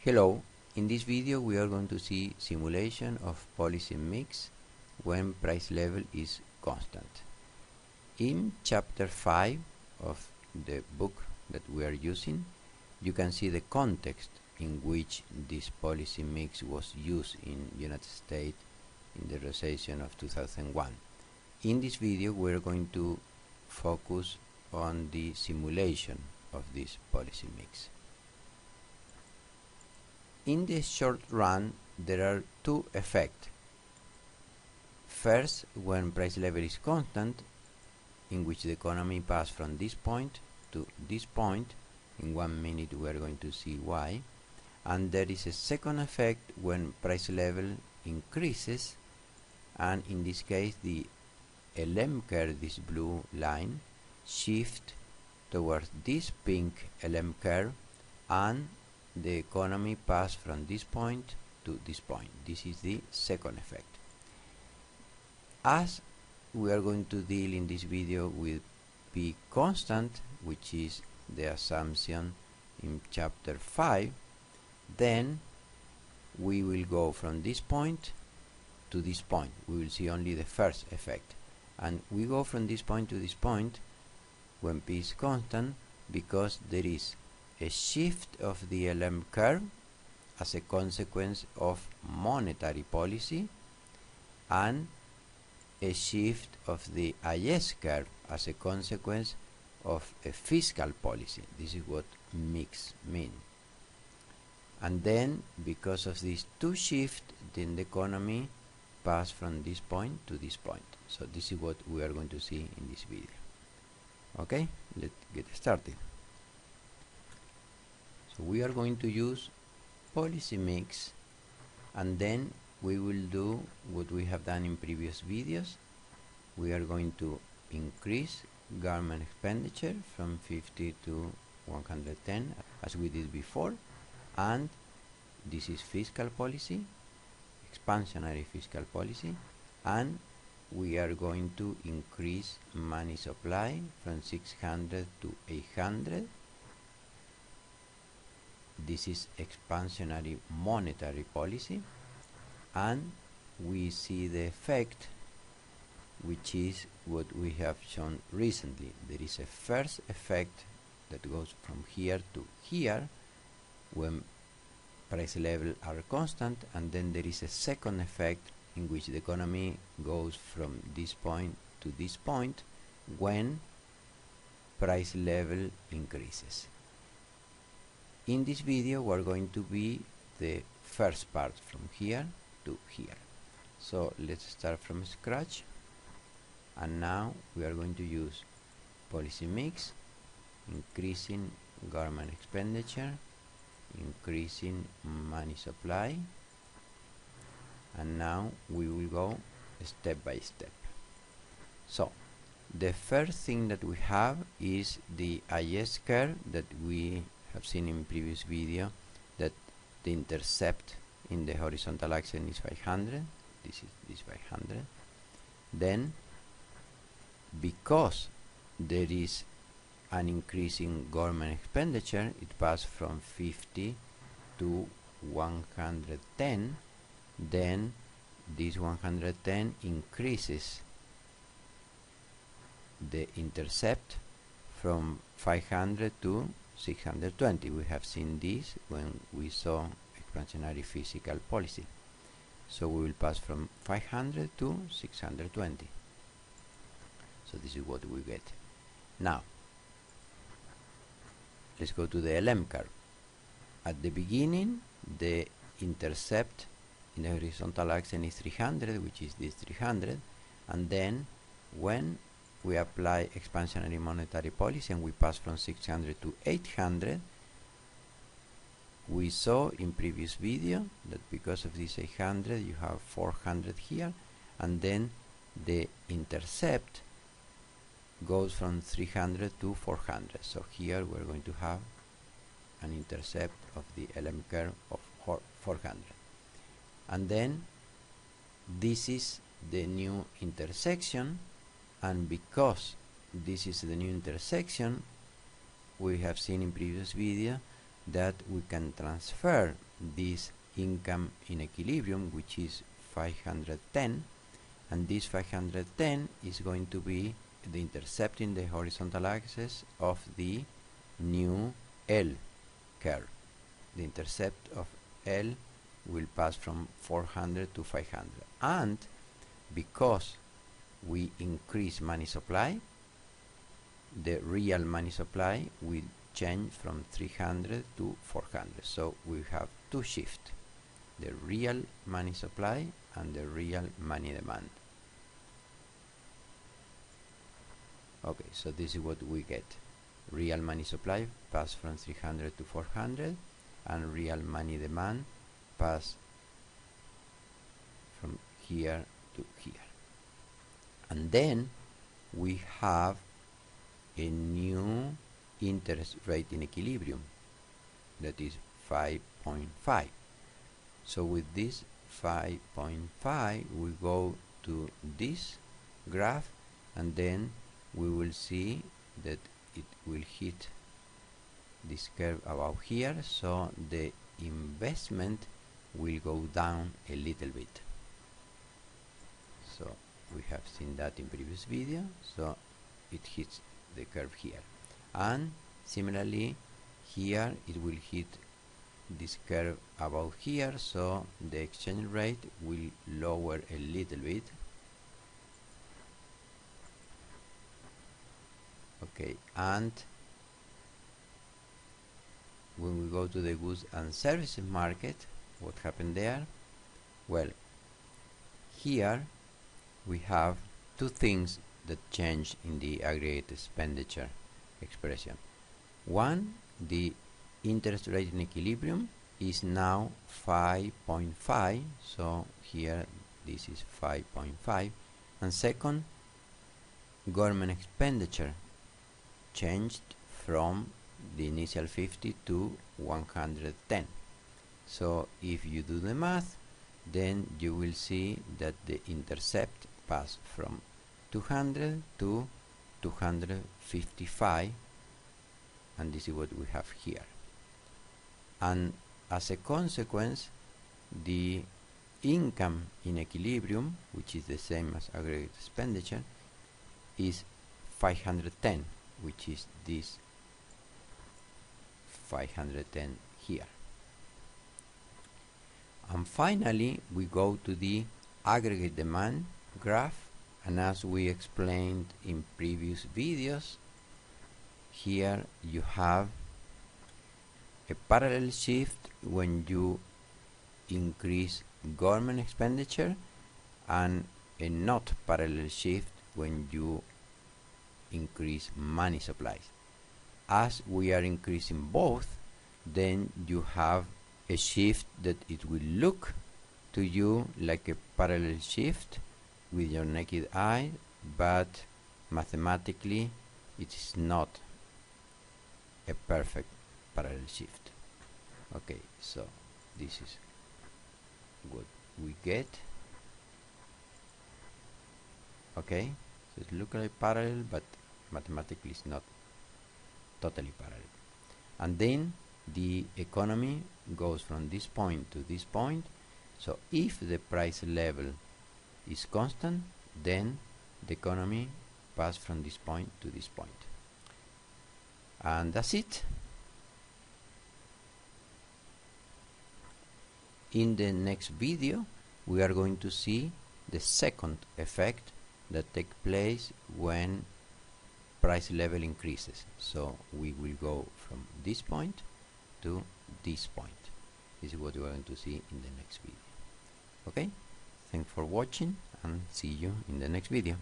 Hello, in this video we are going to see simulation of policy mix when price level is constant. In chapter 5 of the book that we are using, you can see the context in which this policy mix was used in United States in the recession of 2001. In this video we are going to focus on the simulation of this policy mix. In the short run, there are two effects. First, when price level is constant, in which the economy passes from this point to this point. In 1 minute we are going to see why. And there is a second effect when price level increases, and in this case the LM curve, this blue line, shift towards this pink LM curve, and the economy passes from this point to this point. This is the second effect. As we are going to deal in this video with P constant, which is the assumption in chapter 5, then we will go from this point to this point. We will see only the first effect, and we go from this point to this point when P is constant because there is a shift of the LM curve as a consequence of monetary policy and a shift of the IS curve as a consequence of a fiscal policy. This is what mix means. And then because of these two shifts, then the economy passes from this point to this point. So this is what we are going to see in this video. Okay, let's get started. So we are going to use policy mix, and then we will do what we have done in previous videos. We are going to increase government expenditure from 50 to 110 as we did before, and this is fiscal policy, expansionary fiscal policy, and we are going to increase money supply from 600 to 800. This is expansionary monetary policy, and we see the effect, which is what we have shown recently. There is a first effect that goes from here to here when price levels are constant, and then there is a second effect in which the economy goes from this point to this point when price level increases. In this video we are going to be the first part from here to here. So let's start from scratch, and now we are going to use policy mix, increasing government expenditure, increasing money supply, and now we will go step by step. So the first thing that we have is the IS curve that we have seen in previous video, that the intercept in the horizontal axis is 500. This is this 500. Then because there is an increase in government expenditure, it passed from 50 to 110. Then this 110 increases the intercept from 500 to 620. We have seen this when we saw expansionary fiscal policy. So we will pass from 500 to 620. So this is what we get. Now let's go to the LM curve. At the beginning, the intercept in the horizontal axis is 300, which is this 300, and then when we apply expansionary monetary policy and we pass from 600 to 800, we saw in previous video that because of this 800 you have 400 here, and then the intercept goes from 300 to 400. So here we're going to have an intercept of the LM curve of 400, and then this is the new intersection, and because this is the new intersection, we have seen in previous video that we can transfer this income in equilibrium, which is 510, and this 510 is going to be the intercept in the horizontal axis of the new L curve. The intercept of L will pass from 400 to 500, and because we increase money supply, the real money supply will change from 300 to 400. So we have two shifts, the real money supply and the real money demand. Okay, so this is what we get. Real money supply pass from 300 to 400, and real money demand pass from here to here. And then we have a new interest rate in equilibrium, that is 5.5. So with this 5.5 we go to this graph, and then we will see that it will hit this curve about here, so the investment will go down a little bit. So we have seen that in previous video, so it hits the curve here, and similarly here it will hit this curve about here, so the exchange rate will lower a little bit. Okay, and when we go to the goods and services market, what happened there? Well, here we have two things that change in the aggregate expenditure expression. One, the interest rate in equilibrium is now 5.5, so here this is 5.5, and second, government expenditure changed from the initial 50 to 110. So if you do the math, then you will see that the intercept passed from 200 to 255, and this is what we have here. And as a consequence, the income in equilibrium, which is the same as aggregate expenditure, is 510, which is this 510 here. And finally we go to the aggregate demand graph, and as we explained in previous videos, here you have a parallel shift when you increase government expenditure, and a not parallel shift when you increase money supplies. As we are increasing both, then you have a shift that it will look to you like a parallel shift with your naked eye, but mathematically it is not a perfect parallel shift. Okay, so this is what we get. Okay, so it looks like parallel, but mathematically it's not totally parallel. And then the economy goes from this point to this point. So if the price level is constant, then the economy passes from this point to this point. And that's it. In the next video we are going to see the second effect that takes place when price level increases. So we will go from this point to this point. This is what we are going to see in the next video. Okay, thanks for watching, and see you in the next video.